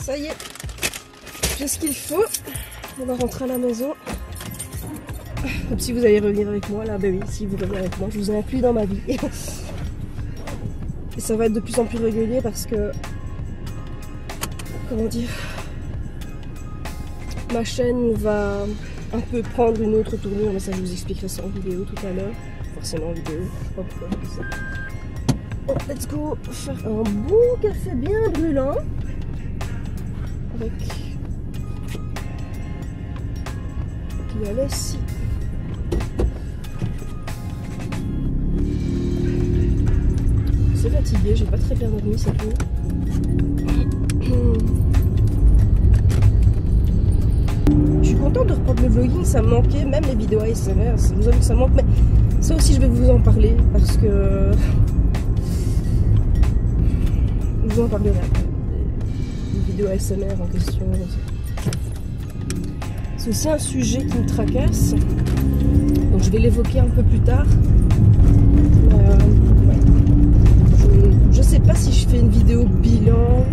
Ça y est, j'ai ce qu'il faut. On va rentrer à la maison. Comme si vous allez revenir avec moi là, ben oui, si vous revenez avec moi, je vous inclus dans ma vie. Et ça va être de plus en plus régulier parce que, comment dire, ma chaîne va un peu prendre une autre tournure, mais ça je vous expliquerai ça en vidéo tout à l'heure. Forcément en vidéo, je sais pas pourquoi je dis ça. Oh, let's go faire un bon café bien brûlant. Avec la laisse. C'est fatigué, j'ai pas très bien dormi, c'est tout. Je suis contente de reprendre le vlogging, ça me manquait, même les vidéos ASMR, je vous avoue que ça manque, mais ça aussi je vais vous en parler parce que je vous en parlerai après. Les vidéos ASMR en question. C'est aussi un sujet qui me tracasse, donc je vais l'évoquer un peu plus tard. Je sais pas si je fais une vidéo bilan.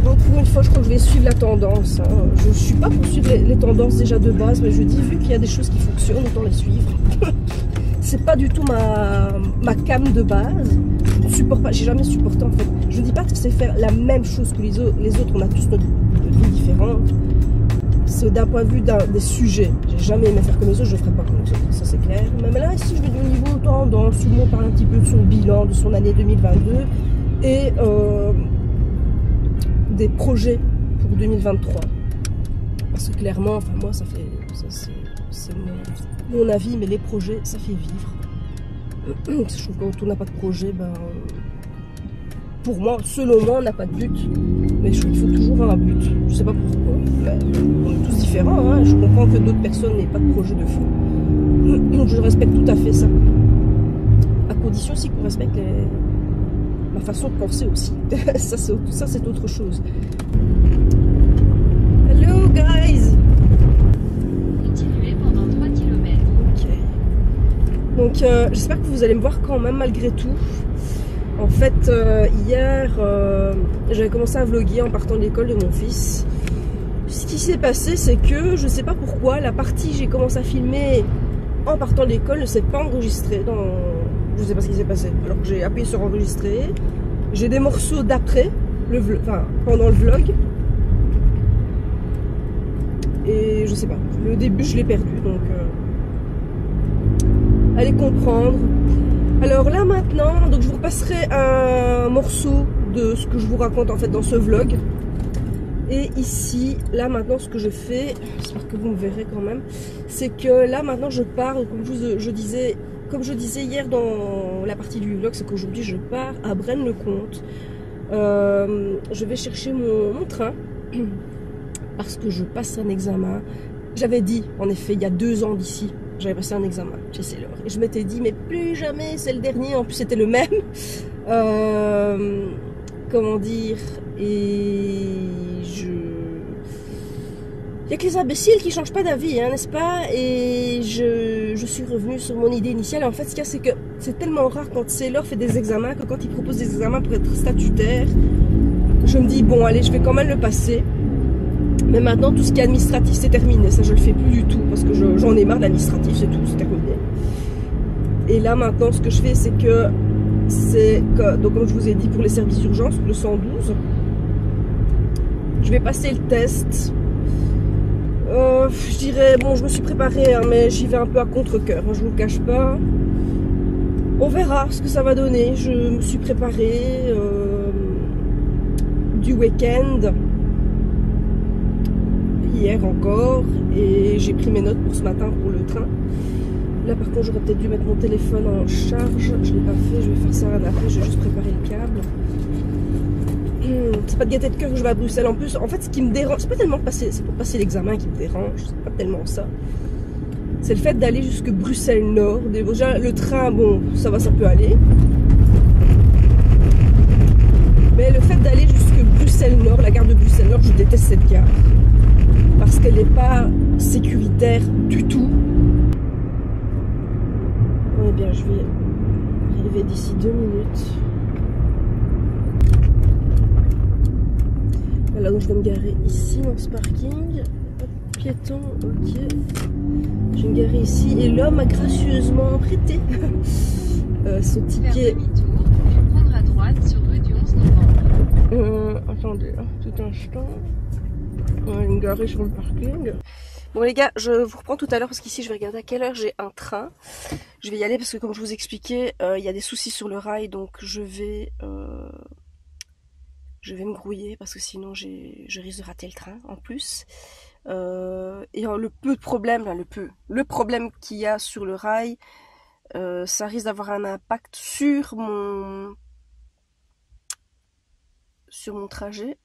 Bon, pour une fois, je crois que je vais suivre la tendance. Hein. Je ne suis pas pour suivre les tendances déjà de base, mais je dis, vu qu'il y a des choses qui fonctionnent, autant les suivre. C'est pas du tout ma cam de base. Je ne supporte pas, j'ai jamais supporté en fait. Je ne dis pas que c'est faire la même chose que les autres. Les autres, on a tous notre vie différente. C'est d'un point de vue des sujets. J'ai jamais aimé faire comme les autres, je ne ferai pas comme les autres, ça c'est clair. Même là, ici, je vais au niveau tendance, tout le monde parle un petit peu de son bilan, de son année 2022 et des projets pour 2023. Parce que clairement, enfin moi, ça c'est mon avis, mais les projets, ça fait vivre. Je trouve que quand on n'a pas de projet, ben, pour moi, selon moi, on n'a pas de but. Mais je trouve qu'il faut toujours un but. Je sais pas pourquoi. On est tous différents. Hein. Je comprends que d'autres personnes n'aient pas de projet de fond. Je respecte tout à fait ça. À condition aussi qu'on respecte ma façon de penser aussi. Ça, c'est autre chose. Hello, guys! Continuez pendant 3 km. Ok. Donc, j'espère que vous allez me voir quand même, malgré tout. En fait, hier, j'avais commencé à vlogger en partant de l'école de mon fils. Ce qui s'est passé, c'est que, je sais pas pourquoi, la partie que j'ai commencé à filmer en partant de l'école ne s'est pas enregistrée dans... Je sais pas ce qui s'est passé. Alors que j'ai appuyé sur enregistrer. J'ai des morceaux d'après, enfin, pendant le vlog. Et je sais pas, le début je l'ai perdu, donc... allez comprendre. Alors là maintenant, donc je vous repasserai un morceau de ce que je vous raconte en fait dans ce vlog. Et ici, là maintenant ce que je fais, j'espère que vous me verrez quand même, c'est que là maintenant je pars, comme je disais hier dans la partie du vlog, c'est qu'aujourd'hui je pars à Braine-le-Comte. Je vais chercher mon train parce que je passe un examen. J'avais dit en effet il y a 2 ans d'ici. J'avais passé un examen chez Sailor et je m'étais dit mais plus jamais c'est le dernier, en plus c'était le même. Comment dire, et il n'y a que les imbéciles qui changent pas d'avis, hein, n'est-ce pas? Et je suis revenue sur mon idée initiale. En fait, ce qu'il y a, c'est que c'est tellement rare quand Sailor fait des examens que quand il propose des examens pour être statutaire, je me dis bon allez, je vais quand même le passer. Mais maintenant, tout ce qui est administratif, c'est terminé. Ça, je le fais plus du tout parce que j'en ai marre de l'administratif, c'est tout, c'est terminé. Et là, maintenant, ce que je fais, c'est que, donc comme je vous ai dit, pour les services d'urgence, le 112, je vais passer le test. Je dirais, bon, je me suis préparée, hein, mais j'y vais un peu à contre-cœur, hein, je vous le cache pas. On verra ce que ça va donner. Je me suis préparée du week-end. Hier encore, et j'ai pris mes notes pour ce matin pour le train. Là par contre j'aurais peut-être dû mettre mon téléphone en charge, je ne l'ai pas fait, je vais faire ça après, j'ai juste préparé le câble. C'est pas de gaieté de cœur que je vais à Bruxelles en plus. En fait ce qui me dérange, c'est pas tellement c'est pour passer l'examen qui me dérange, c'est pas tellement ça. C'est le fait d'aller jusque Bruxelles Nord. Déjà le train, bon ça peut aller. Mais le fait d'aller jusque Bruxelles Nord, la gare de Bruxelles Nord, je déteste cette gare. Parce qu'elle n'est pas sécuritaire du tout. Eh bien, je vais arriver d'ici 2 minutes. Voilà, donc je vais me garer ici dans ce parking. Hop, piéton, ok. Je vais me garer ici et l'homme a gracieusement prêté son ticket. Faire demi-tour, puis prendre à droite sur rue du 11 novembre. Attendez, tout un instant. On va me garer sur le parking. Bon les gars, je vous reprends tout à l'heure parce qu'ici je vais regarder à quelle heure j'ai un train. Je vais y aller parce que comme je vous expliquais, il y a des soucis sur le rail, donc je vais me grouiller parce que sinon je risque de rater le train en plus. Et le peu de problème, là, le problème qu'il y a sur le rail, ça risque d'avoir un impact sur mon trajet.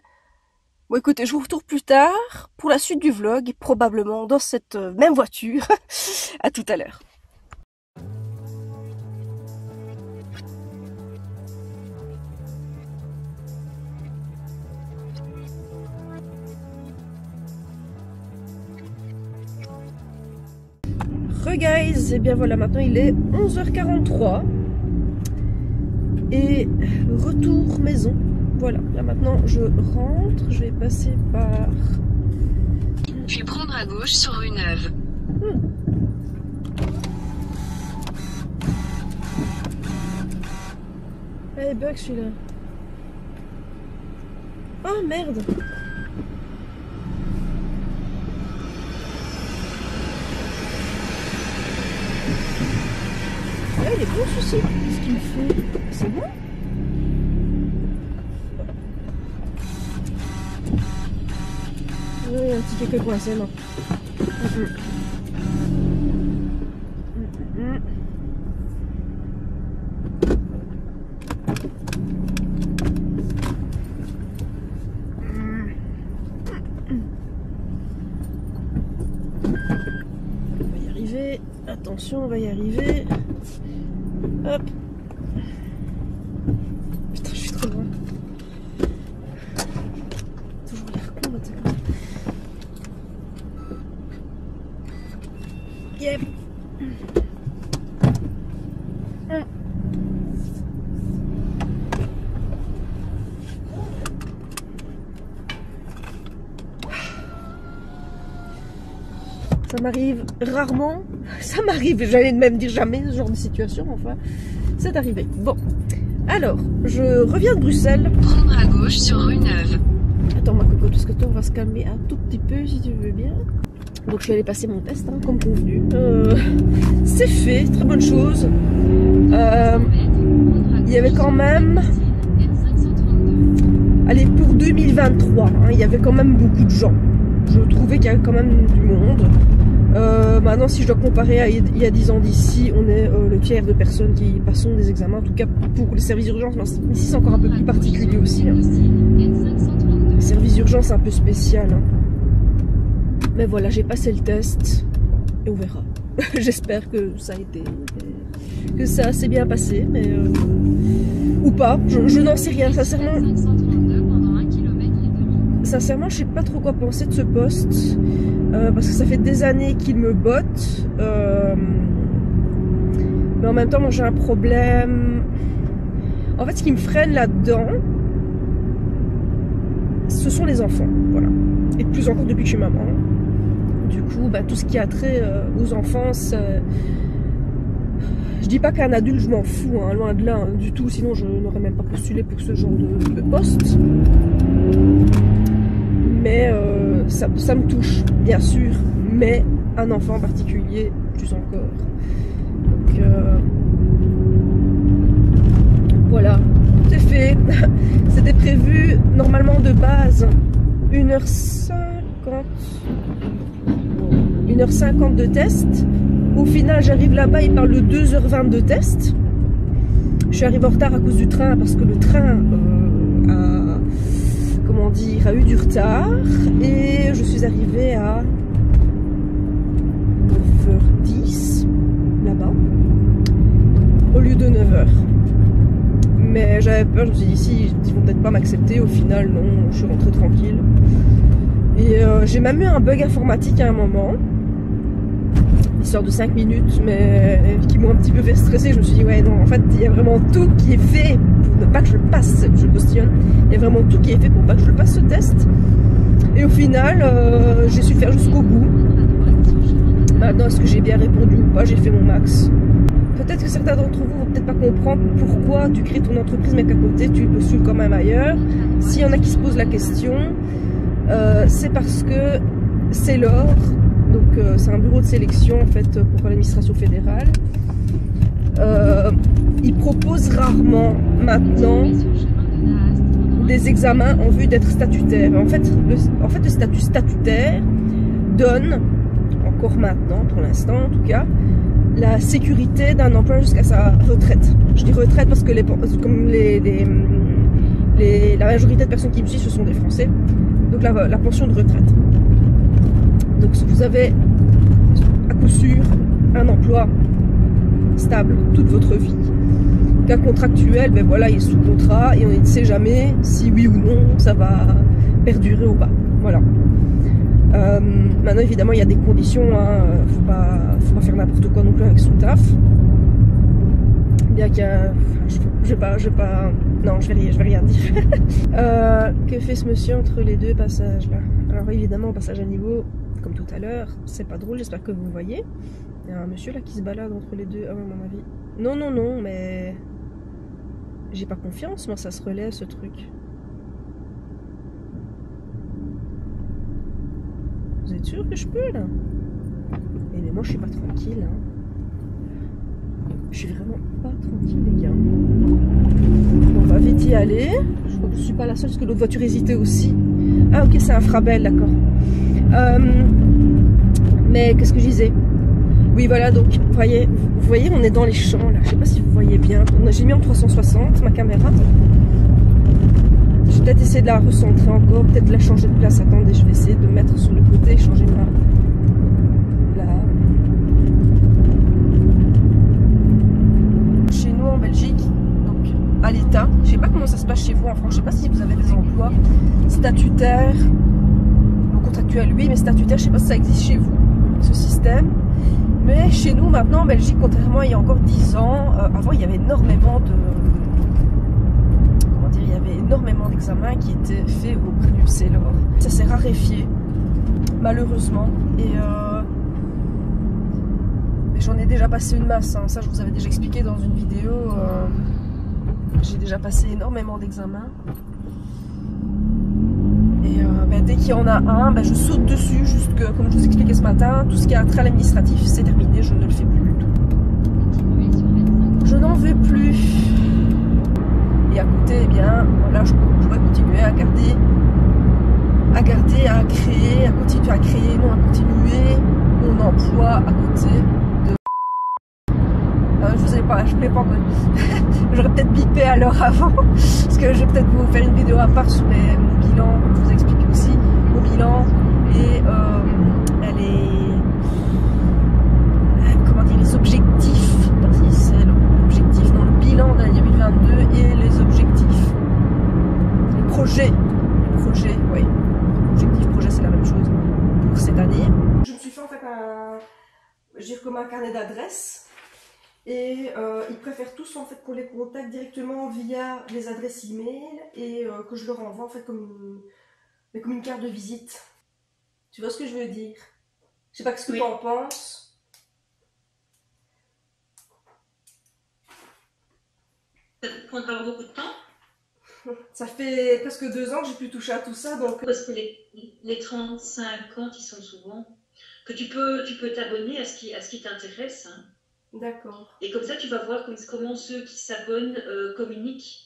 Bon écoutez, je vous retrouve plus tard pour la suite du vlog, et probablement dans cette même voiture. À tout à l'heure. Guys, et bien voilà, maintenant il est 11h43 et retour maison. Voilà, là maintenant je rentre, je vais passer par... Puis prendre à gauche sur rue Neuve. Eh, bug celui-là. Oh merde. Ah, il est bon celui-ci. Qu'est-ce qu'il me fait? C'est bon? Oui, un petit quelque coincé, non. On va y arriver. Attention, on va y arriver. Hop. Putain, je suis trop loin. Toujours l'air con maintenant. Yep. Ça m'arrive rarement, ça m'arrive, j'allais même dire jamais ce genre de situation, enfin, c'est arrivé. Bon, alors, je reviens de Bruxelles. Prendre à gauche sur rue Neuve. Attends ma cocotte, parce que toi on va se calmer un tout petit peu si tu veux bien. Donc je suis allée passer mon test, hein, comme convenu. C'est fait, très bonne chose. Il y avait quand même... Allez, pour 2023, hein, il y avait quand même beaucoup de gens. Je trouvais qu'il y avait quand même du monde. Maintenant, si je dois comparer à il y a 10 ans d'ici, on est le tiers de personnes qui passent des examens. En tout cas, pour les services d'urgence, ici c'est encore un peu plus particulier aussi. Hein. Les services d'urgence, c'est un peu spécial. Hein. Mais voilà, j'ai passé le test et on verra. J'espère que ça a été, que ça s'est bien passé, mais ou pas. Je n'en sais rien, sincèrement. Sincèrement, je sais pas trop quoi penser de ce poste parce que ça fait des années qu'il me botte. Mais en même temps, moi j'ai un problème. En fait, ce qui me freine là-dedans, ce sont les enfants, voilà. Et plus encore depuis que je suis maman. Du coup, bah, tout ce qui a trait aux enfants, je dis pas qu'un adulte, je m'en fous, hein, loin de là, hein, du tout. Sinon, je n'aurais même pas postulé pour ce genre de poste. Mais ça me touche, bien sûr. Mais un enfant en particulier, plus encore. Donc, voilà, c'est fait. C'était prévu, normalement de base, 1h50 de test. Au final, j'arrive là-bas, il parle de 2h20 de test. Je suis arrivée en retard à cause du train, parce que le train a eu du retard. Et je suis arrivée à 9h10, là-bas, au lieu de 9h. Mais j'avais peur, je me suis dit, si, ils vont peut-être pas m'accepter. Au final, non, je suis rentrée tranquille. Et j'ai même eu un bug informatique à un moment. Histoire de 5 minutes, mais qui m'ont un petit peu fait stresser. Je me suis dit, ouais, non, en fait, il y a vraiment tout qui est fait pour ne pas que je passe, je postillonne. Il y a vraiment tout qui est fait pour pas que je passe ce test. Et au final, j'ai su le faire jusqu'au bout. Maintenant, est-ce que j'ai bien répondu ou pas? J'ai fait mon max. Peut-être que certains d'entre vous vont peut-être pas comprendre pourquoi tu crées ton entreprise mais qu'à côté tu postules quand même ailleurs. S'il y en a qui se posent la question, c'est parce que c'est l'or. Donc c'est un bureau de sélection en fait pour l'administration fédérale. Ils proposent rarement maintenant des examens en vue d'être statutaire. En fait, le statut statutaire donne, encore maintenant pour l'instant en tout cas, la sécurité d'un emploi jusqu'à sa retraite. Je dis retraite parce que comme la majorité de personnes qui me suivent ce sont des Français, donc la pension de retraite. Donc vous avez à coup sûr un emploi stable toute votre vie. Qu'un contractuel, ben voilà, il est sous contrat et on ne sait jamais si oui ou non ça va perdurer ou pas. Voilà. Maintenant évidemment il y a des conditions, hein, faut pas faire n'importe quoi non plus avec son taf. Bien qu'il y a, je vais pas, non je vais rien dire. Que fait ce monsieur entre les deux passages là? Alors évidemment passage à niveau comme tout à l'heure, c'est pas drôle, j'espère que vous voyez. Il y a un monsieur là qui se balade entre les deux, à mon avis. Non mais j'ai pas confiance, moi ça se relève ce truc. Vous êtes sûr que je peux là? Mais moi je suis pas tranquille hein. Je suis vraiment pas tranquille les gars. On va vite y aller. Je suis pas la seule parce que l'autre voiture hésitait aussi. Ah ok c'est un Frabel d'accord. Mais qu'est-ce que je disais? Oui voilà donc vous voyez on est dans les champs là. Je sais pas si vous voyez bien. J'ai mis en 360 ma caméra. Je vais peut-être essayer de la recentrer encore, peut-être la changer de place. Attendez, je vais essayer de me mettre sur le côté et changer Chez nous en Belgique, donc à l'État, je sais pas comment ça se passe chez vous en France, je sais pas si vous avez des emplois statutaires, ou contractuels oui, mais statutaires, je sais pas si ça existe chez vous, ce système. Mais chez nous maintenant en Belgique, contrairement à il y a encore 10 ans, avant il y avait énormément d'examens qui étaient faits auprès du CELOR. Ça s'est raréfié, malheureusement. Et j'en ai déjà passé une masse, hein. Ça je vous avais déjà expliqué dans une vidéo. J'ai déjà passé énormément d'examens. Et dès qu'il y en a un, je saute dessus, juste que, comme je vous expliquais ce matin, tout ce qui est trait administratif, c'est terminé, je ne le fais plus du tout. Je n'en veux plus. Et à côté, eh bien, voilà, je pourrais continuer à garder, à créer, à continuer à créer, non, à continuer mon emploi à côté de... je voulais pas encore... J'aurais peut-être bipé à l'heure avant, parce que je vais peut-être vous faire une vidéo à part sur mon bilan, comme je vous explique aussi, mon bilan, et comment dire, les objectifs, c'est l'objectif, non, le bilan de l'année 2022 et les objectifs, les projets, oui, objectif, projet, c'est la même chose pour cette année. Je me suis fait en fait comme un carnet d'adresses. Et ils préfèrent tous en fait qu'on les contacte directement via les adresses email et que je leur envoie en fait comme une carte de visite. Tu vois ce que je veux dire? Je sais pas ce que tu en penses. Ça te prendra beaucoup de temps? Ça fait presque 2 ans que j'ai pu toucher à tout ça donc... Parce que les 35 comptes ils sont souvent... que tu peux t'abonner à ce qui t'intéresse. Hein. D'accord. Et comme ça, tu vas voir comment ceux qui s'abonnent communiquent.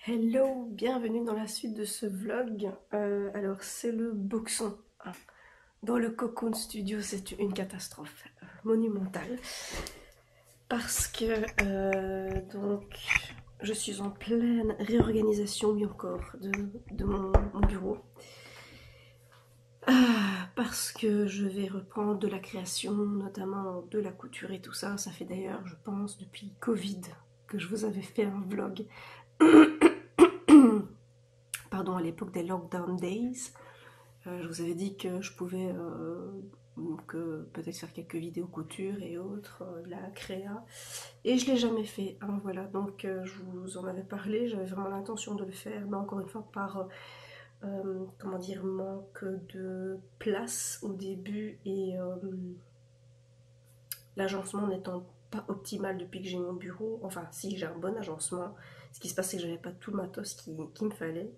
Hello, bienvenue dans la suite de ce vlog. Alors c'est le boxon. Dans le Cocoon Studio, c'est une catastrophe monumentale. Parce que donc je suis en pleine réorganisation, oui encore, de mon bureau. Parce que je vais reprendre de la création, notamment de la couture et tout ça. Ça fait d'ailleurs, je pense, depuis Covid que je vous avais fait un vlog. Pardon, à l'époque des Lockdown Days. Je vous avais dit que je pouvais peut-être faire quelques vidéos couture et autres, de la créa. Et je l'ai jamais fait, hein, voilà. Donc je vous en avais parlé, j'avais vraiment l'intention de le faire, mais encore une fois par comment dire, manque de place au début et l'agencement n'étant pas optimal depuis que j'ai mon bureau. Enfin, si, j'ai un bon agencement. Ce qui se passe, c'est que j'avais pas tout le matos qu'il me fallait.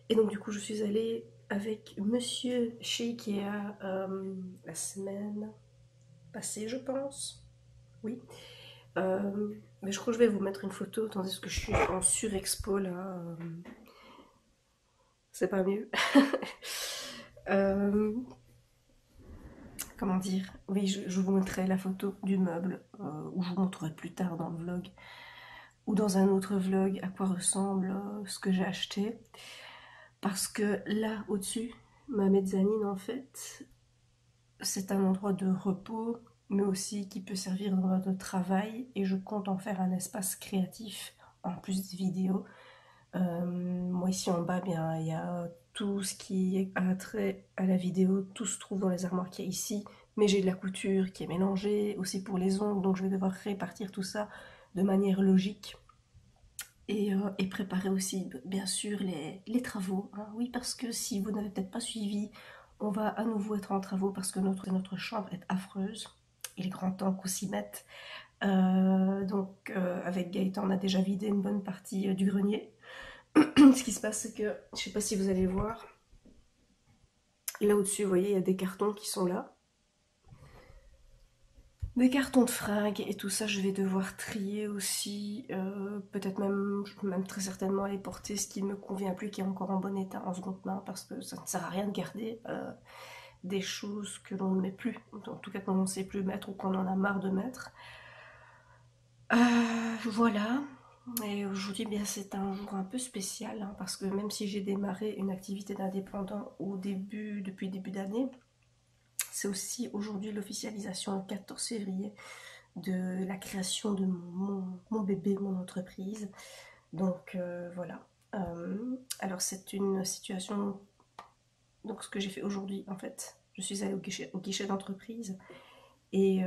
Et donc, du coup, je suis allée avec monsieur chez Ikea la semaine passée, je pense. Oui. Mais je crois que je vais vous mettre une photo, tandis que je suis en surexpo là. C'est pas mieux. Comment dire? Oui, je vous montrerai la photo du meuble, ou je vous montrerai plus tard dans le vlog, ou dans un autre vlog, à quoi ressemble ce que j'ai acheté. Parce que là, au-dessus, ma mezzanine, en fait, c'est un endroit de repos, mais aussi qui peut servir d'endroit de travail, et je compte en faire un espace créatif, en plus des vidéos. Moi, ici en bas, bien, il y a tout ce qui a trait à la vidéo, tout se trouve dans les armoires qu'il y a ici, mais j'ai de la couture qui est mélangée, aussi pour les ongles, donc je vais devoir répartir tout ça de manière logique. Et préparer aussi, bien sûr, les travaux, hein. Oui, parce que si vous n'avez peut-être pas suivi, on va à nouveau être en travaux parce que notre chambre est affreuse. Il est grand temps qu'on s'y mette. Donc, avec Gaëtan, on a déjà vidé une bonne partie du grenier. Ce qui se passe, c'est que, je sais pas si vous allez voir, là au-dessus, vous voyez, il y a des cartons qui sont là. Des cartons de fringues et tout ça, je vais devoir trier aussi. Peut-être même très certainement aller porter ce qui ne me convient plus, qui est encore en bon état en seconde main, parce que ça ne sert à rien de garder des choses que l'on ne met plus, en tout cas qu'on ne sait plus mettre ou qu'on en a marre de mettre. Voilà. Et aujourd'hui, bien, c'est un jour un peu spécial, hein, parce que même si j'ai démarré une activité d'indépendant depuis le début d'année, c'est aussi aujourd'hui l'officialisation le 14 février de la création de mon bébé, mon entreprise. Donc voilà. Alors c'est une situation, donc ce que j'ai fait aujourd'hui en fait, je suis allée au guichet d'entreprise et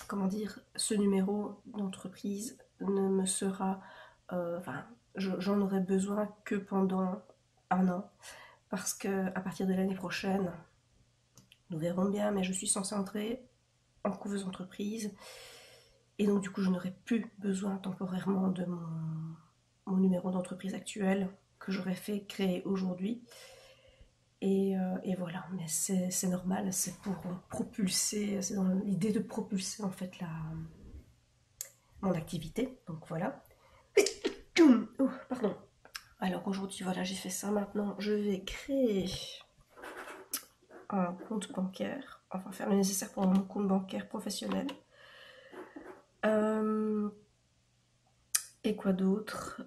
comment dire, ce numéro d'entreprise ne me sera, enfin, j'en aurai besoin que pendant un an, parce que à partir de l'année prochaine, nous verrons bien, mais je suis censée entrer en couveuse entreprise, et donc du coup, je n'aurai plus besoin temporairement de mon numéro d'entreprise actuel que j'aurais fait créer aujourd'hui. Et voilà, mais c'est normal, c'est pour propulser, c'est dans l'idée de propulser en fait mon activité, donc voilà. Oh, pardon. Alors aujourd'hui, voilà, j'ai fait ça. Maintenant, je vais créer un compte bancaire, enfin faire le nécessaire pour mon compte bancaire professionnel. Et quoi d'autre?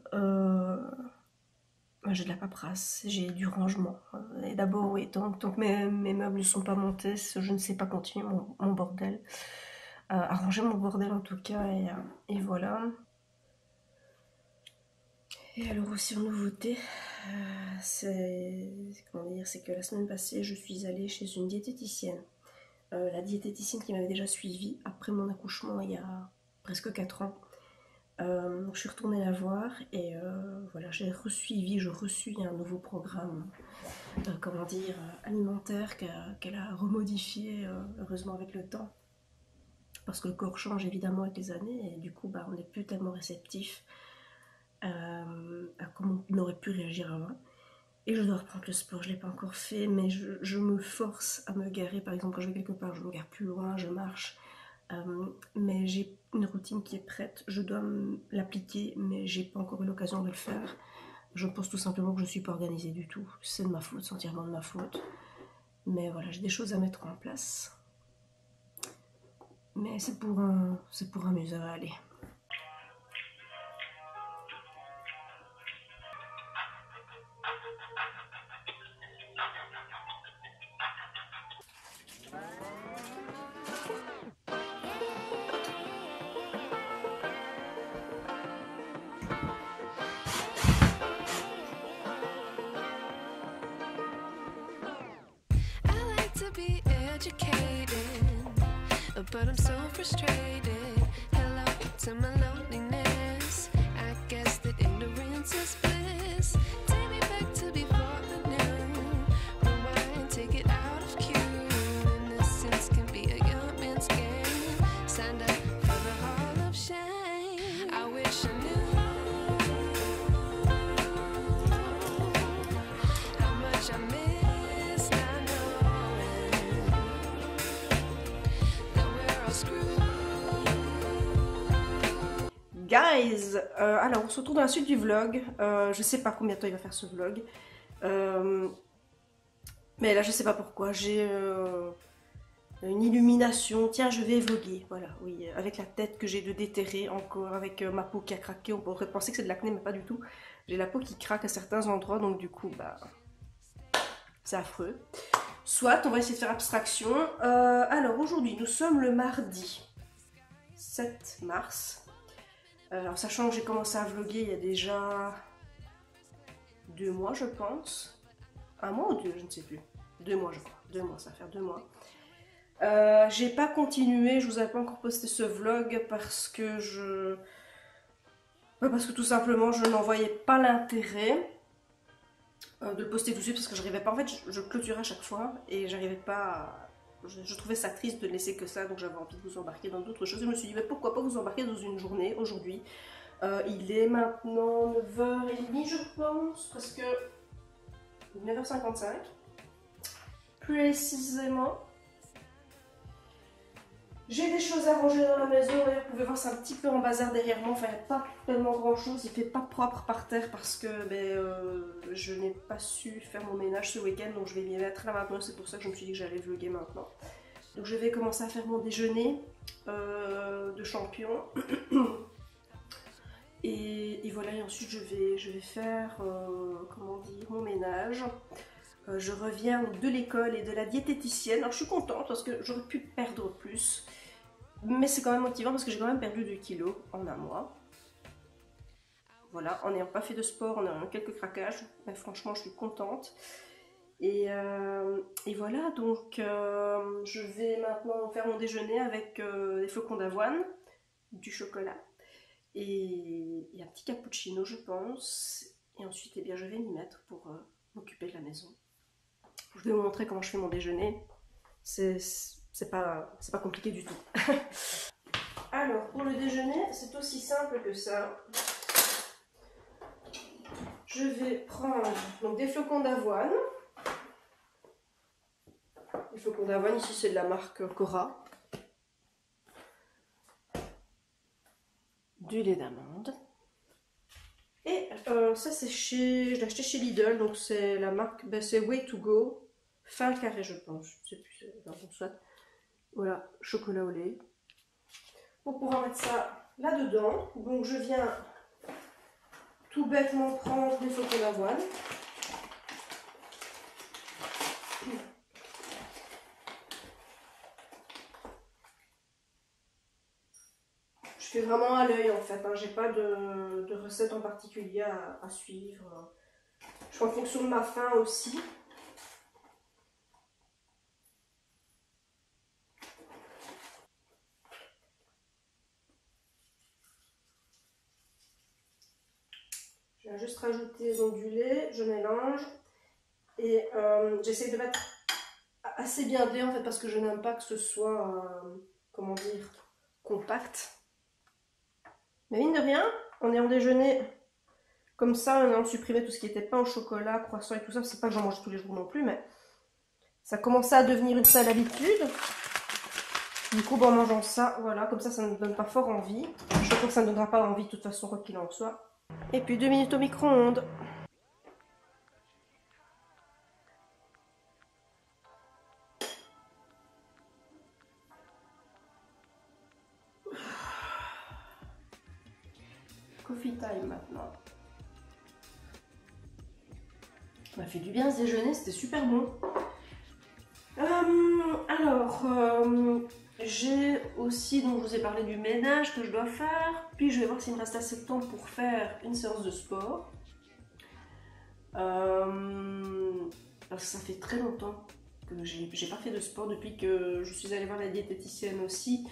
J'ai de la paperasse, j'ai du rangement. Et d'abord, oui, tant que mes meubles ne sont pas montés, je ne sais pas continuer mon bordel. Arranger mon bordel en tout cas, et voilà. Et alors aussi en nouveauté, c'est que la semaine passée, je suis allée chez une diététicienne. La diététicienne qui m'avait déjà suivie après mon accouchement il y a presque 4 ans. Je suis retournée la voir et voilà, je reçus un nouveau programme alimentaire qu'elle a remodifié heureusement avec le temps, parce que le corps change évidemment avec les années et du coup on n'est plus tellement réceptif à comment on aurait pu réagir avant. Et je dois reprendre le sport, je ne l'ai pas encore fait, mais je me force à me garer. Par exemple, quand je vais quelque part, je me gare plus loin, je marche. Mais j'ai une routine qui est prête, je dois l'appliquer, mais j'ai pas encore eu l'occasion de le faire. Je pense tout simplement que je ne suis pas organisée du tout. C'est de ma faute, c'est entièrement de ma faute. Mais voilà, j'ai des choses à mettre en place. Mais c'est pour amuser, allez. educated, but I'm so frustrated. Hello to my loneliness. I guess that ignorance is bliss. Take me back to before the new. Rewind, take it out of cue. Innocence can be a young man's game. Signed up for the hall of shame. I wish I knew how much I miss not knowing that we're all screwed. Guys, alors on se retrouve dans la suite du vlog. Je sais pas combien de temps il va faire ce vlog. Mais là je sais pas pourquoi. J'ai une illumination. Tiens, je vais vlogger. Voilà, oui, avec la tête que j'ai de déterrer encore, avec ma peau qui a craqué. On pourrait penser que c'est de l'acné, mais pas du tout. J'ai la peau qui craque à certains endroits, donc du coup, bah, c'est affreux. Soit, on va essayer de faire abstraction. Alors aujourd'hui, nous sommes le mardi 7 mars. Alors sachant que j'ai commencé à vlogger il y a déjà 2 mois je pense. 1 mois ou 2, je ne sais plus. 2 mois je crois. 2 mois, ça va faire 2 mois. J'ai pas continué, je vous avais pas encore posté ce vlog parce que tout simplement je n'en voyais pas l'intérêt de le poster tout de suite parce que j'arrivais pas. En fait je clôturais à chaque fois et j'arrivais pas à... Je trouvais ça triste de ne laisser que ça, donc j'avais envie de vous embarquer dans d'autres choses. Je me suis dit, mais pourquoi pas vous embarquer dans une journée aujourd'hui. Il est maintenant 9h30, je pense, presque 9h55. Précisément. J'ai des choses à ranger dans la maison. D'ailleurs, vous pouvez voir, c'est un petit peu en bazar derrière moi. Enfin, il n'y a pas tellement grand chose. Il fait pas propre par terre parce que je n'ai pas su faire mon ménage ce week-end. Donc, je vais m'y mettre là maintenant. C'est pour ça que je me suis dit que j'allais vlogger maintenant. Donc, je vais commencer à faire mon déjeuner de champion. Et voilà. Et ensuite, je vais faire comment dire, mon ménage. Je reviens de l'école et de la diététicienne. Alors, je suis contente parce que j'aurais pu perdre plus. Mais c'est quand même motivant parce que j'ai quand même perdu 2 kilos en un mois. Voilà, en n'ayant pas fait de sport, en ayant quelques craquages. Mais franchement, je suis contente. Et voilà, donc je vais maintenant faire mon déjeuner avec des flocons d'avoine, du chocolat et un petit cappuccino, je pense. Et ensuite, eh bien, je vais m'y mettre pour m'occuper de la maison. Je vais vous montrer comment je fais mon déjeuner. C'est pas compliqué du tout. Alors, pour le déjeuner, c'est aussi simple que ça. Je vais prendre donc, des flocons d'avoine. Les flocons d'avoine, ici, c'est de la marque Cora. Du lait d'amande. Et ça, c'est je l'ai acheté chez Lidl, donc c'est la marque, c'est Way to Go, fin carré, je pense. Je sais plus, c'est bon, soit. Voilà, chocolat au lait. Pour pouvoir mettre ça là-dedans, donc je viens tout bêtement prendre des flocons d'avoine. Je fais vraiment à l'œil en fait, hein. J'ai pas de recette en particulier à suivre. Je fais en fonction de ma faim aussi. Je viens juste rajouter donc, du lait, je mélange et j'essaie de mettre assez bien dé en fait parce que je n'aime pas que ce soit, comment dire, compact. Mais mine de rien, en ayant déjeuné comme ça, en ayant supprimé tout ce qui était pain au chocolat, croissant et tout ça, c'est pas que j'en mange tous les jours non plus, mais ça commençait à devenir une sale habitude. Du coup, en mangeant ça, voilà, comme ça ne me donne pas fort envie. Je crois que ça ne donnera pas envie de toute façon, quoi qu'il en soit. Et puis 2 minutes au micro-ondes. Coffee time maintenant. Ça m'a fait du bien ce déjeuner, c'était super bon. J'ai aussi, donc je vous ai parlé du ménage que je dois faire, puis je vais voir s'il me reste assez de temps pour faire une séance de sport. Parce que ça fait très longtemps que j'ai pas fait de sport depuis que je suis allée voir la diététicienne aussi.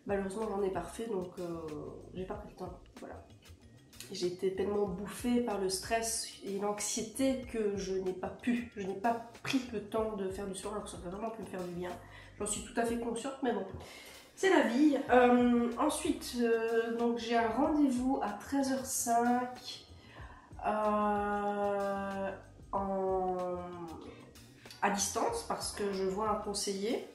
Malheureusement, j'en ai pas refait, donc j'ai pas pris le temps. Voilà. J'ai été tellement bouffée par le stress et l'anxiété que je n'ai pas pris le temps de faire du sport alors que ça aurait vraiment pu me faire du bien. J'en suis tout à fait consciente, mais bon, c'est la vie. Ensuite, donc j'ai un rendez-vous à 13h05 à distance parce que je vois un conseiller.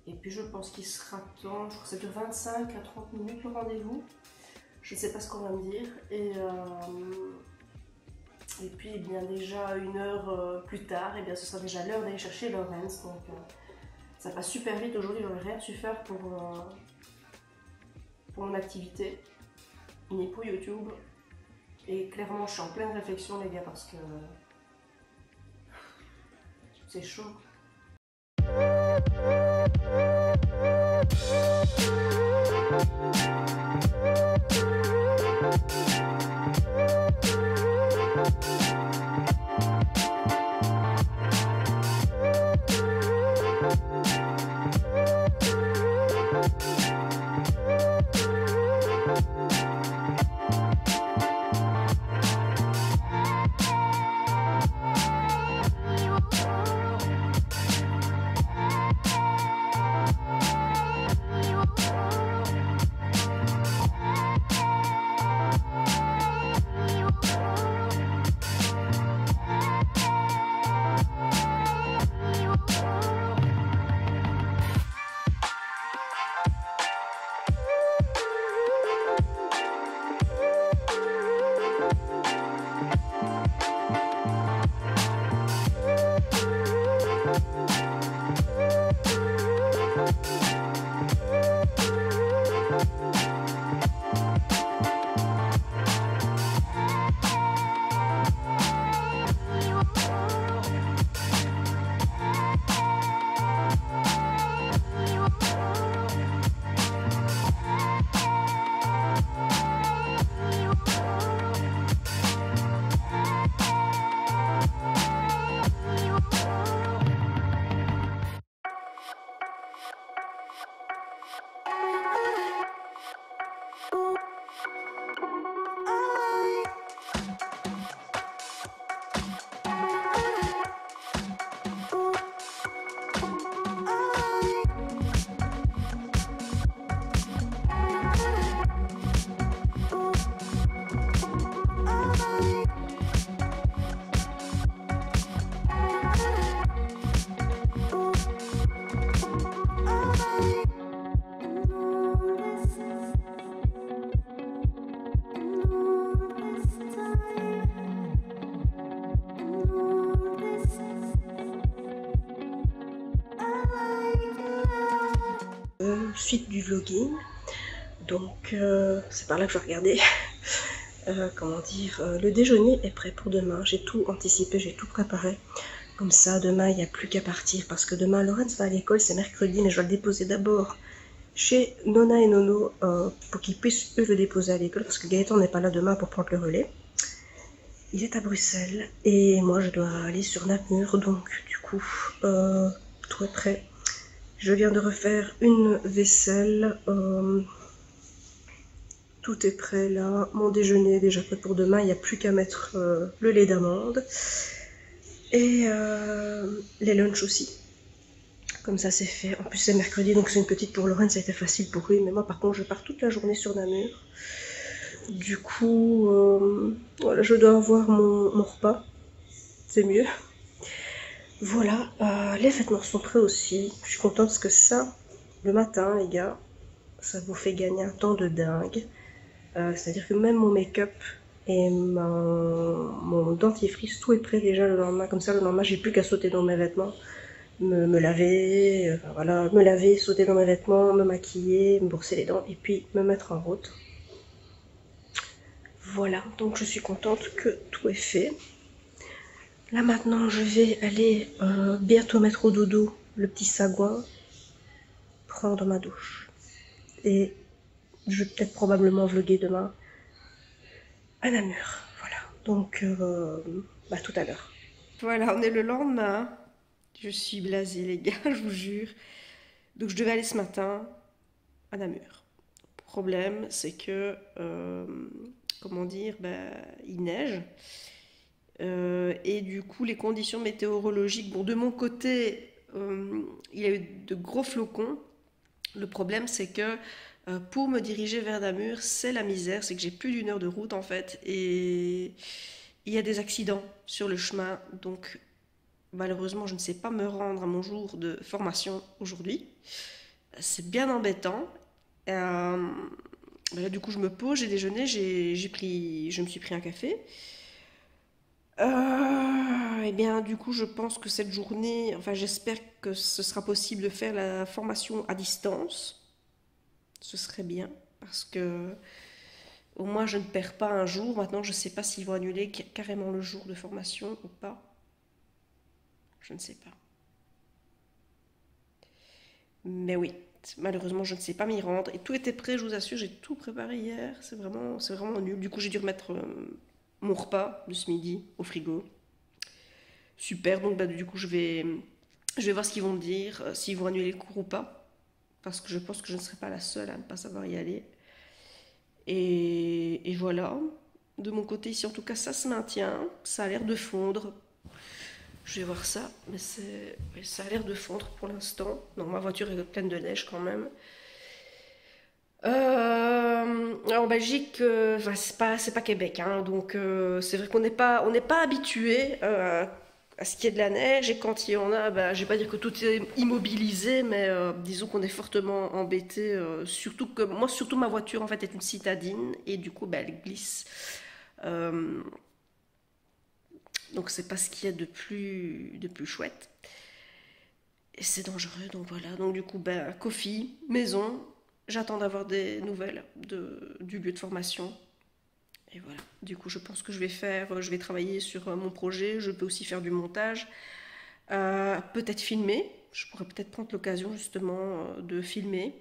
Et puis je pense qu'il sera temps, je crois que ça dure 25 à 30 minutes le rendez-vous. Je ne sais pas ce qu'on va me dire. Et puis eh bien, déjà 1 heure plus tard, eh bien, ce sera déjà l'heure d'aller chercher Laurence. Donc ça passe super vite aujourd'hui, j'aurais rien su faire pour mon activité, ni pour YouTube. Et clairement je suis en pleine réflexion les gars parce que c'est chaud. Suite du vlogging, donc c'est par là que je regardais. Comment dire, le déjeuner est prêt pour demain. J'ai tout anticipé, j'ai tout préparé. Comme ça, demain, il n'y a plus qu'à partir. Parce que demain, Laurence va à l'école, c'est mercredi, mais je dois le déposer d'abord chez Nona et Nono pour qu'ils puissent, eux, le déposer à l'école. Parce que Gaëtan n'est pas là demain pour prendre le relais. Il est à Bruxelles. Et moi, je dois aller sur Namur. Donc, du coup, tout est prêt. Je viens de refaire une vaisselle. Tout est prêt là. Mon déjeuner est déjà prêt pour demain. Il n'y a plus qu'à mettre le lait d'amande. Et les lunchs aussi. Comme ça c'est fait. En plus c'est mercredi donc c'est une petite pour Laurence. Ça a été facile pour lui. Mais moi par contre je pars toute la journée sur Namur. Du coup voilà, je dois avoir mon repas. C'est mieux. Voilà, les vêtements sont prêts aussi. Je suis contente parce que ça, le matin, les gars, ça vous fait gagner un temps de dingue. C'est-à-dire que même mon make-up et mon dentifrice, tout est prêt déjà le lendemain. Comme ça, le lendemain, j'ai plus qu'à sauter dans mes vêtements, me laver, voilà, me laver, sauter dans mes vêtements, me maquiller, me brosser les dents et puis me mettre en route. Voilà, donc je suis contente que tout est fait. Là maintenant je vais aller bientôt mettre au dodo le petit sagouin, prendre ma douche et je vais peut-être probablement vlogger demain à Namur. Voilà, Donc, tout à l'heure. Voilà, on est le lendemain. Je suis blasée, les gars, je vous jure. Donc, je devais aller ce matin à Namur. Le problème, c'est que, comment dire, il neige. Et du coup, les conditions météorologiques, bon, de mon côté, il y a eu de gros flocons. Le problème, c'est que pour me diriger vers Namur, c'est la misère, c'est que j'ai plus d'1 heure de route en fait, et il y a des accidents sur le chemin, donc malheureusement, je ne sais pas me rendre à mon jour de formation aujourd'hui. C'est bien embêtant. Là, du coup, je me pose, j'ai déjeuné, je me suis pris un café. Eh bien, du coup, je pense que cette journée, enfin, j'espère que ce sera possible de faire la formation à distance. Ce serait bien, parce que au moins je ne perds pas un jour. Maintenant, je ne sais pas s'ils vont annuler carrément le jour de formation ou pas. Je ne sais pas. Mais oui, malheureusement, je ne sais pas m'y rendre. Et tout était prêt, je vous assure, j'ai tout préparé hier. C'est vraiment nul. Du coup, j'ai dû remettre mon repas de ce midi au frigo. Super, donc du coup, je vais voir ce qu'ils vont me dire, s'ils vont annuler le cours ou pas. Parce que je pense que je ne serai pas la seule à ne pas savoir y aller. Et voilà. De mon côté, ici, en tout cas, ça se maintient. Ça a l'air de fondre. Je vais voir ça. Mais ça a l'air de fondre pour l'instant. Non, ma voiture est pleine de neige quand même. En Belgique, c'est pas Québec, hein, donc c'est vrai qu'on n'est pas habitué à ce qu'il y ait de la neige, et quand il y en a, je vais pas dire que tout est immobilisé, mais disons qu'on est fortement embêté, surtout ma voiture en fait est une citadine, et du coup elle glisse. Donc c'est pas ce qu'il y a de plus chouette. Et c'est dangereux, donc voilà. Donc du coup, coffee, maison, j'attends d'avoir des nouvelles du lieu de formation. Et voilà, du coup je pense que je vais travailler sur mon projet, je peux aussi faire du montage, peut-être filmer, je pourrais peut-être prendre l'occasion justement de filmer.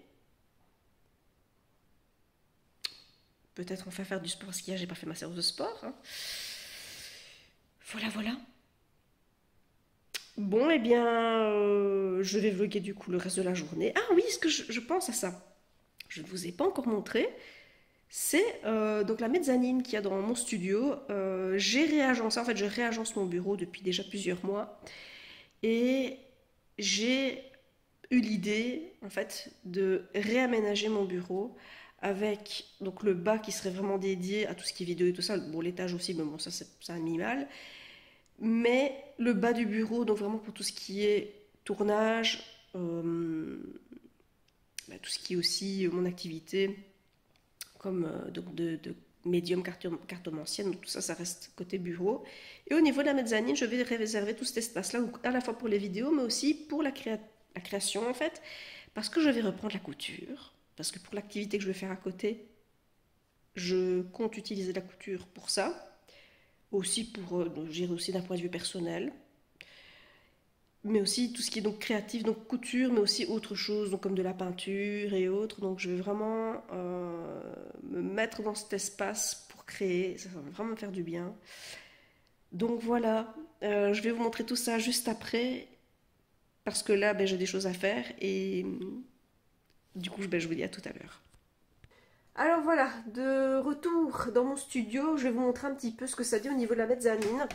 Peut-être enfin faire du sport, parce qu'hier j'ai pas fait ma séance de sport. Hein. Voilà. Bon, eh bien, je vais vlogger du coup le reste de la journée. Ah oui, ce que je pense à ça, je ne vous ai pas encore montré. C'est donc la mezzanine qu'il y a dans mon studio. J'ai réagencé, en fait je réagence mon bureau depuis déjà plusieurs mois, et j'ai eu l'idée en fait de réaménager mon bureau avec donc le bas qui serait vraiment dédié à tout ce qui est vidéo et tout ça, bon l'étage aussi, mais bon ça c'est un minimal, mais le bas du bureau donc vraiment pour tout ce qui est tournage, tout ce qui est aussi mon activité comme donc de médium cartomancienne, donc tout ça, ça reste côté bureau. Et au niveau de la mezzanine, je vais réserver tout cet espace-là, à la fois pour les vidéos, mais aussi pour la création, en fait, parce que je vais reprendre la couture, parce que pour l'activité que je vais faire à côté, je compte utiliser la couture pour ça, aussi pour gérer aussi d'un point de vue personnel, mais aussi tout ce qui est donc créatif, donc couture, mais aussi autre chose, donc comme de la peinture et autres. Donc je vais vraiment me mettre dans cet espace pour créer, ça va vraiment me faire du bien. Donc voilà, je vais vous montrer tout ça juste après, parce que là j'ai des choses à faire, et du coup je vous dis à tout à l'heure. Alors voilà, de retour dans mon studio, je vais vous montrer un petit peu ce que ça dit au niveau de la mezzanine.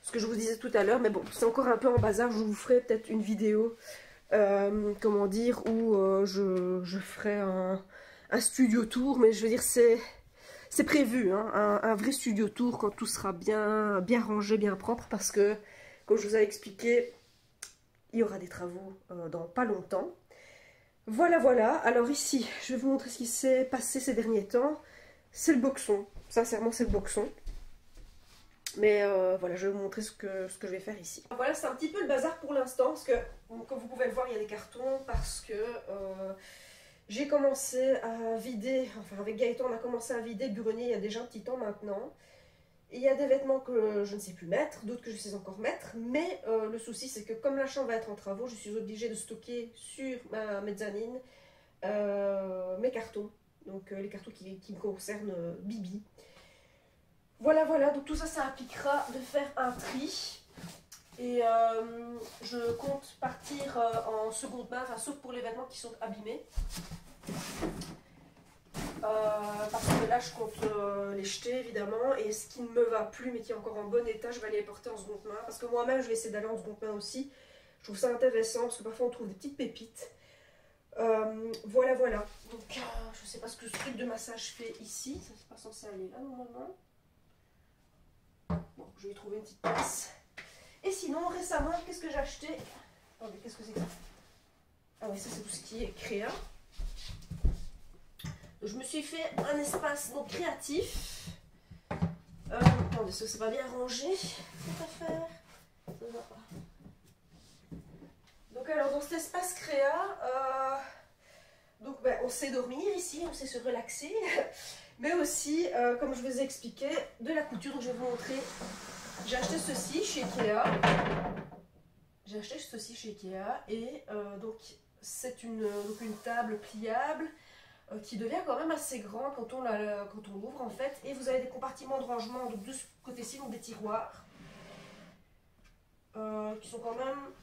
Ce que je vous disais tout à l'heure, mais bon, c'est encore un peu en bazar. Je vous ferai peut-être une vidéo, comment dire, où je ferai un studio tour, mais je veux dire, c'est prévu, hein, un vrai studio tour quand tout sera bien rangé, bien propre, parce que, comme je vous ai expliqué, il y aura des travaux dans pas longtemps. Voilà. Alors ici, je vais vous montrer ce qui s'est passé ces derniers temps. C'est le boxon. Sincèrement, c'est le boxon. Mais voilà, je vais vous montrer ce que je vais faire ici. Voilà, c'est un petit peu le bazar pour l'instant, parce que, comme vous pouvez le voir, il y a des cartons, parce que j'ai commencé à vider, enfin avec Gaëtan, on a commencé à vider le bureau-nier il y a déjà un petit temps maintenant. Et il y a des vêtements que je ne sais plus mettre, d'autres que je sais encore mettre, mais le souci c'est que comme la chambre va être en travaux, je suis obligée de stocker sur ma mezzanine mes cartons, donc les cartons qui me concernent Bibi. Voilà, donc tout ça, ça impliquera de faire un tri. Et je compte partir en seconde main, enfin, sauf pour les vêtements qui sont abîmés. Parce que là, je compte les jeter, évidemment. Et ce qui ne me va plus, mais qui est encore en bon état, je vais aller les porter en seconde main. Parce que moi-même, je vais essayer d'aller en seconde main aussi. Je trouve ça intéressant, parce que parfois, on trouve des petites pépites. Voilà. Donc, je sais pas ce que ce truc de massage fait ici. Ça c'est pas censé aller là, normalement. Bon, je vais trouver une petite place. Et sinon, récemment, qu'est-ce que j'ai acheté? Attendez, qu'est-ce que c'est que ça? Ah oui, ça c'est tout ce qui est créa. Donc, je me suis fait un espace donc, créatif. Attendez, est-ce que c'est pas bien rangé cette affaire? Ça va pas. Donc alors, dans cet espace créa, donc, ben, on sait dormir ici, on sait se relaxer. Mais aussi, comme je vous ai expliqué, de la couture. Donc je vais vous montrer. J'ai acheté ceci chez Ikea. Et donc c'est une table pliable qui devient quand même assez grande quand on l'ouvre en fait. Et vous avez des compartiments de rangement donc de ce côté-ci, donc des tiroirs qui sont quand même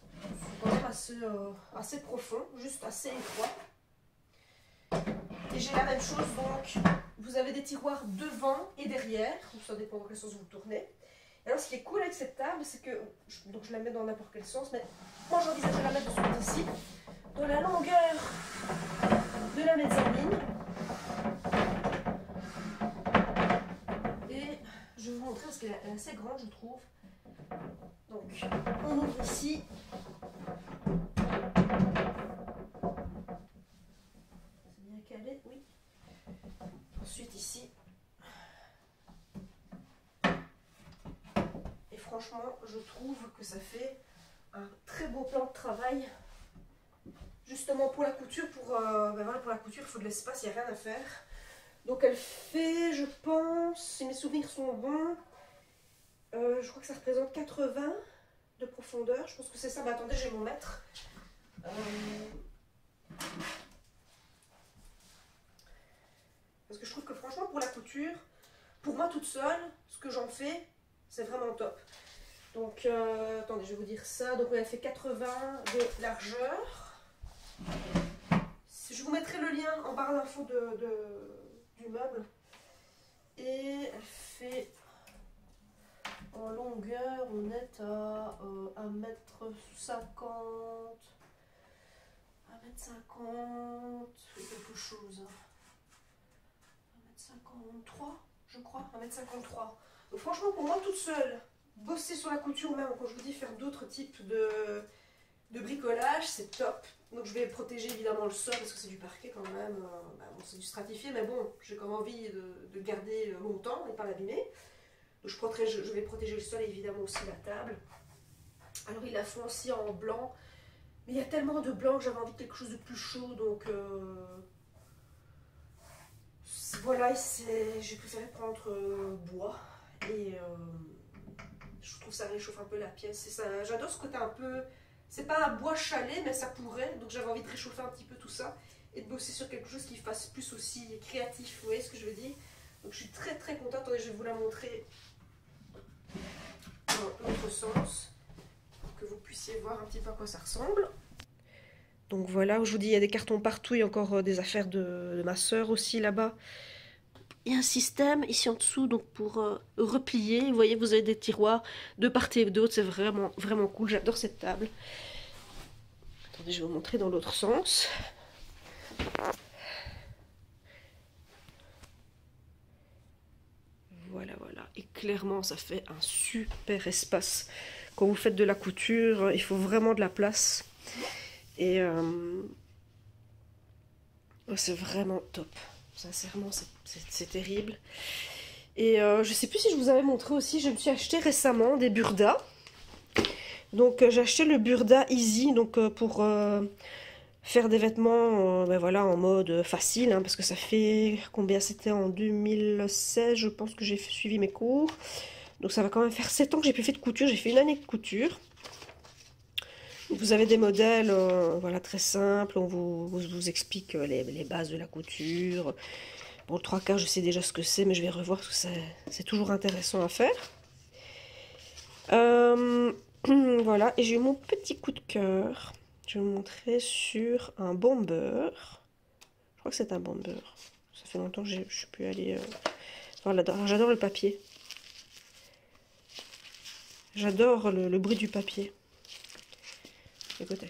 assez profonds, juste assez étroits. Et j'ai la même chose, donc vous avez des tiroirs devant et derrière, ça dépend dans quel sens vous tournez. Et alors ce qui est cool avec cette table, c'est que, donc je la mets dans n'importe quel sens, mais moi j'envisage de la mettre de ce côté-ci, dans la longueur de la mezzanine. Et je vais vous montrer parce qu'elle est assez grande je trouve. Donc on ouvre ici. Calé, oui. Ensuite ici. Et franchement, je trouve que ça fait un très beau plan de travail. Justement pour la couture, pour la couture, il faut de l'espace, il n'y a rien à faire. Donc elle fait, je pense, si mes souvenirs sont bons, je crois que ça représente 80 de profondeur. Je pense que c'est ça. Mais attendez, je vais m'en mettre. Parce que je trouve que franchement pour la couture, pour moi toute seule, ce que j'en fais, c'est vraiment top. Donc attendez, je vais vous dire ça. Donc elle fait 80 de largeur. Je vous mettrai le lien en barre d'infos du meuble. Et elle fait en longueur, on est à 1m50. 1m50, quelque chose. 1m53, je crois, 1m53. Donc franchement, pour moi toute seule, bosser sur la couture, même quand je vous dis faire d'autres types de bricolage, c'est top. Donc je vais protéger évidemment le sol parce que c'est du parquet quand même. Bon, c'est du stratifié, mais bon, j'ai quand même envie de garder longtemps et pas l'abîmer. Donc je vais protéger le sol et évidemment aussi la table. Alors ils la font aussi en blanc, mais il y a tellement de blanc que j'avais envie de quelque chose de plus chaud, donc voilà, j'ai préféré prendre bois et je trouve ça réchauffe un peu la pièce. J'adore ce côté un peu, c'est pas un bois chalet mais ça pourrait, donc j'avais envie de réchauffer un petit peu tout ça et de bosser sur quelque chose qui fasse plus aussi créatif, vous voyez ce que je veux dire. Donc je suis très très contente. Attendez, je vais vous la montrer dans l'autre sens pour que vous puissiez voir un petit peu à quoi ça ressemble. Donc voilà, je vous dis, il y a des cartons partout, il y a encore des affaires de ma soeur aussi là-bas. Il y a un système ici en dessous donc pour replier. Vous voyez, vous avez des tiroirs de part et d'autre, c'est vraiment vraiment cool, j'adore cette table. Attendez, je vais vous montrer dans l'autre sens. Voilà, et clairement ça fait un super espace. Quand vous faites de la couture, il faut vraiment de la place. Et c'est vraiment top. Sincèrement, c'est terrible. Et je sais plus si je vous avais montré aussi, je me suis acheté récemment des burdas. Donc j'ai acheté le burda Easy donc, pour faire des vêtements voilà, en mode facile. Hein, parce que ça fait combien, c'était en 2016, je pense que j'ai suivi mes cours. Donc ça va quand même faire 7 ans que j'ai plus fait de couture. J'ai fait une année de couture. Vous avez des modèles voilà, très simples, on vous explique les bases de la couture, Bon, le 3/4, je sais déjà ce que c'est, mais je vais revoir parce que c'est toujours intéressant à faire. Voilà, et j'ai eu mon petit coup de cœur. Je vais vous montrer sur un bomber. Je crois que c'est un bomber. Ça fait longtemps que je suis plus allée... Voilà, j'adore le papier. J'adore le bruit du papier. Écoutez.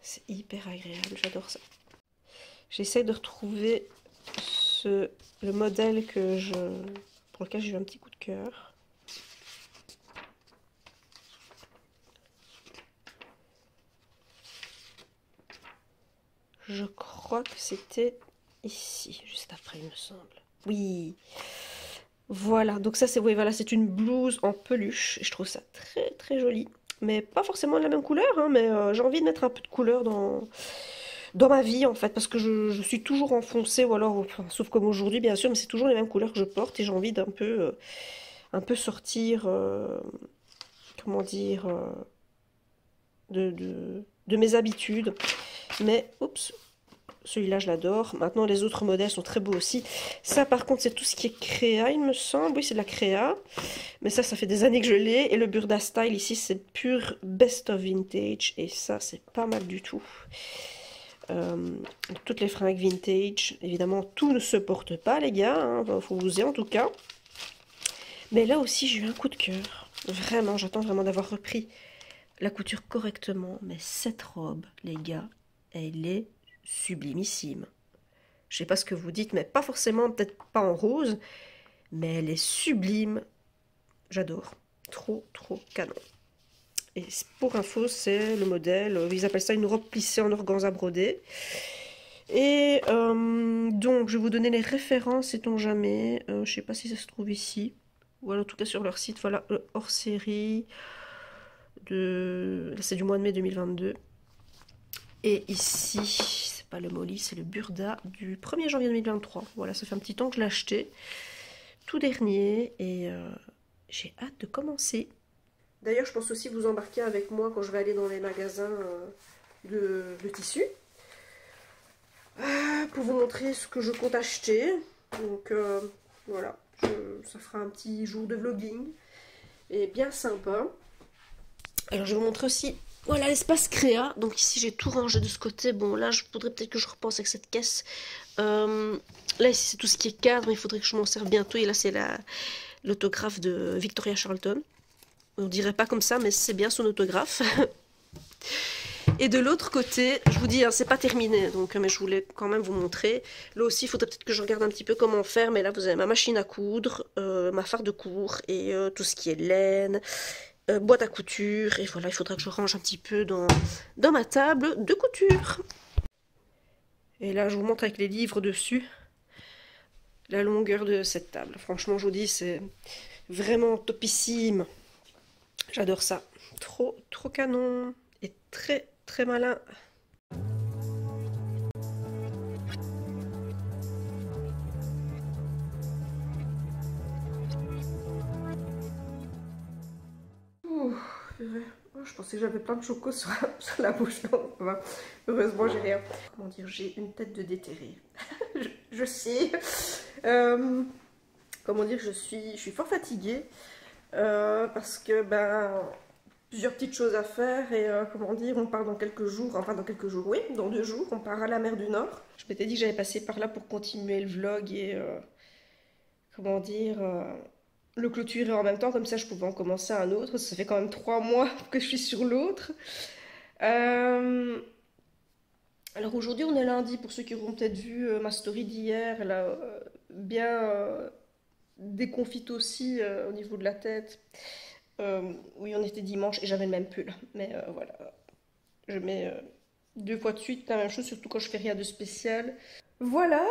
C'est hyper agréable, j'adore ça. J'essaie de retrouver le modèle pour lequel j'ai eu un petit coup de cœur. Je crois que c'était ici, juste après, il me semble. Oui. Voilà, donc ça c'est voilà, c'est une blouse en peluche. Et je trouve ça très très joli. Mais pas forcément de la même couleur, hein, mais j'ai envie de mettre un peu de couleur dans ma vie en fait. Parce que je suis toujours enfoncée, ou alors, enfin, sauf comme aujourd'hui bien sûr, mais c'est toujours les mêmes couleurs que je porte. Et j'ai envie d'un peu, un peu sortir, comment dire, de mes habitudes. Mais, oups, celui-là je l'adore. Maintenant les autres modèles sont très beaux aussi. Ça par contre c'est tout ce qui est créa il me semble. Oui c'est de la créa. Mais ça fait des années que je l'ai. Et le Burda Style ici c'est pur Best of Vintage. Et ça c'est pas mal du tout. Toutes les fringues vintage. Évidemment tout ne se porte pas les gars. Hein. Faut oser en tout cas. Mais là aussi j'ai eu un coup de cœur. Vraiment j'attends vraiment d'avoir repris la couture correctement. Mais cette robe les gars elle est sublimissime. Je sais pas ce que vous dites, mais pas forcément, peut-être pas en rose, mais elle est sublime. J'adore. Trop, trop canon. Et pour info, c'est le modèle, ils appellent ça une robe plissée en organza brodé. Et donc, je vais vous donner les références, sait-on jamais. Je sais pas si ça se trouve ici. Ou alors, en tout cas, sur leur site, voilà, hors série. C'est du mois de mai 2022. Et ici, c'est pas le Molly, c'est le Burda du 1er janvier 2023. Voilà, ça fait un petit temps que je l'ai acheté. Tout dernier. Et j'ai hâte de commencer. D'ailleurs, je pense aussi vous embarquer avec moi quand je vais aller dans les magasins de tissus. Pour vous montrer ce que je compte acheter. Donc voilà, ça fera un petit jour de vlogging. Et bien sympa. Alors je vais vous montrer aussi... Voilà l'espace créa, donc ici j'ai tout rangé de ce côté. Bon là je voudrais peut-être que je repense avec cette caisse. Là ici c'est tout ce qui est cadre, il faudrait que je m'en serve bientôt. Et là c'est l'autographe de Victoria Charlton. On dirait pas comme ça mais c'est bien son autographe. Et de l'autre côté, je vous dis, hein, c'est pas terminé, donc mais je voulais quand même vous montrer. Là aussi il faudrait peut-être que je regarde un petit peu comment faire. Mais là vous avez ma machine à coudre, ma fard de cours et tout ce qui est laine. Boîte à couture, et voilà, il faudra que je range un petit peu dans ma table de couture. Et là, je vous montre avec les livres dessus la longueur de cette table. Franchement, je vous dis, c'est vraiment topissime. J'adore ça. Trop, trop canon. Et très, très malin. Je pensais que j'avais plein de chocos sur la bouche. Non, heureusement, j'ai rien. Comment dire, j'ai une tête de déterré. je sais. Comment dire, je suis fort fatiguée. Parce que, plusieurs petites choses à faire. Et comment dire, on part dans quelques jours. Enfin, dans quelques jours, oui, dans 2 jours. On part à la mer du Nord. Je m'étais dit que j'allais passer par là pour continuer le vlog et... comment dire... le clôturer en même temps, comme ça je pouvais en commencer un autre. Ça fait quand même 3 mois que je suis sur l'autre. Alors aujourd'hui on est lundi, pour ceux qui auront peut-être vu ma story d'hier, elle a bien déconfite aussi au niveau de la tête. Oui, on était dimanche et j'avais le même pull, mais voilà, je mets 2 fois de suite la même chose, surtout quand je fais rien de spécial. Voilà,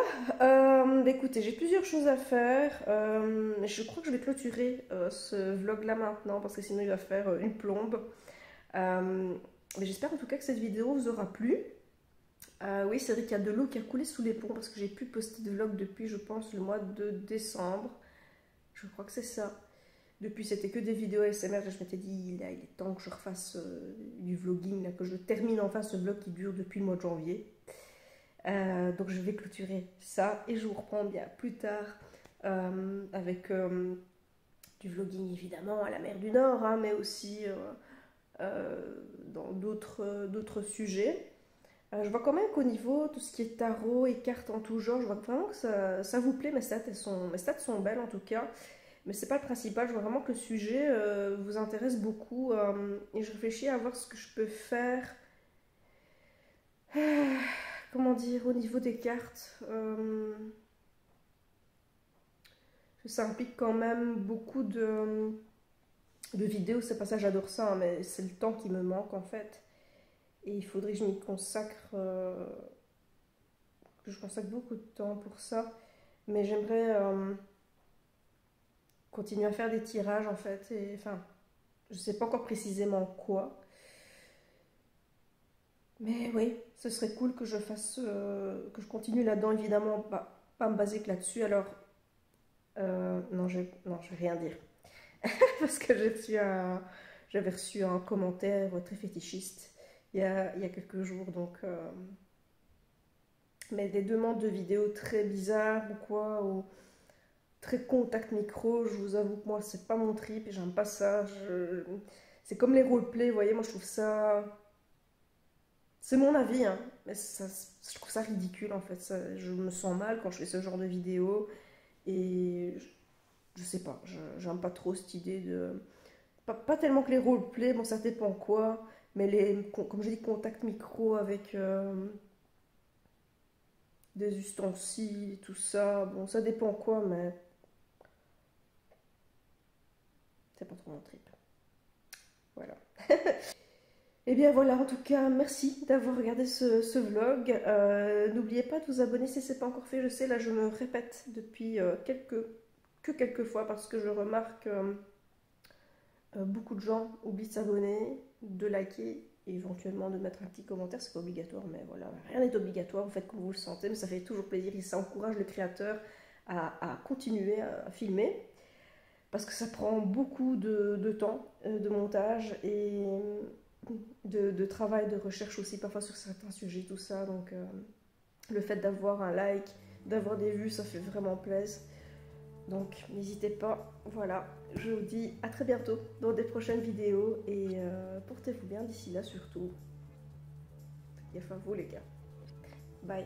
écoutez, j'ai plusieurs choses à faire. Je crois que je vais clôturer ce vlog là maintenant parce que sinon il va faire une plombe. Mais j'espère en tout cas que cette vidéo vous aura plu. Oui, c'est vrai qu'il y a de l'eau qui a coulé sous les ponts parce que j'ai pu poster de vlog depuis, je pense, le mois de décembre. Je crois que c'est ça. Depuis, c'était que des vidéos ASMR et je m'étais dit, là, il est temps que je refasse du vlogging, là, que je termine enfin ce vlog qui dure depuis le mois de janvier. Donc je vais clôturer ça et je vous reprends bien plus tard avec du vlogging évidemment à la mer du Nord, hein, mais aussi dans d'autres sujets. Je vois quand même qu'au niveau tout ce qui est tarot et cartes en tout genre, je vois vraiment que ça vous plaît. Mes stats sont belles en tout cas, mais c'est pas le principal. Je vois vraiment que le sujet vous intéresse beaucoup et je réfléchis à voir ce que je peux faire. Comment dire, au niveau des cartes, ça implique quand même beaucoup de vidéos. C'est pas ça, j'adore ça, hein, mais c'est le temps qui me manque en fait. Et il faudrait que je m'y consacre, que je consacre beaucoup de temps pour ça. Mais j'aimerais continuer à faire des tirages en fait. Et, enfin, je sais pas encore précisément quoi. Mais oui, ce serait cool que je fasse, que je continue là-dedans, évidemment, pas me baser que là-dessus. Alors, non, je vais rien dire. Parce que j'avais reçu un commentaire très fétichiste il y a quelques jours, donc... mais des demandes de vidéos très bizarres ou quoi, ou très contact micro, je vous avoue que moi, c'est pas mon trip, et j'aime pas ça. C'est comme les roleplays, vous voyez, moi je trouve ça... C'est mon avis, hein, mais je trouve ça ridicule en fait. Je me sens mal quand je fais ce genre de vidéos et je sais pas, j'aime pas trop cette idée de. Pas tellement que les roleplays, bon ça dépend quoi, mais comme je dis, contact micro avec des ustensiles, tout ça, bon ça dépend quoi, mais c'est pas trop mon trip. Voilà. Et bien voilà, en tout cas, merci d'avoir regardé ce vlog. N'oubliez pas de vous abonner si ce n'est pas encore fait. Je sais, là, je me répète depuis quelques fois parce que je remarque beaucoup de gens oublient de s'abonner, de liker et éventuellement de mettre un petit commentaire. C'est pas obligatoire, mais voilà, rien n'est obligatoire. Vous faites comme vous le sentez, mais ça fait toujours plaisir et ça encourage le créateur à continuer à filmer parce que ça prend beaucoup de temps de montage et... de travail, de recherche aussi parfois sur certains sujets, tout ça. Donc le fait d'avoir un like, d'avoir des vues, ça fait vraiment plaisir. Donc n'hésitez pas. Voilà, je vous dis à très bientôt dans des prochaines vidéos et portez-vous bien d'ici là surtout. Gaffe à vous les gars. Bye.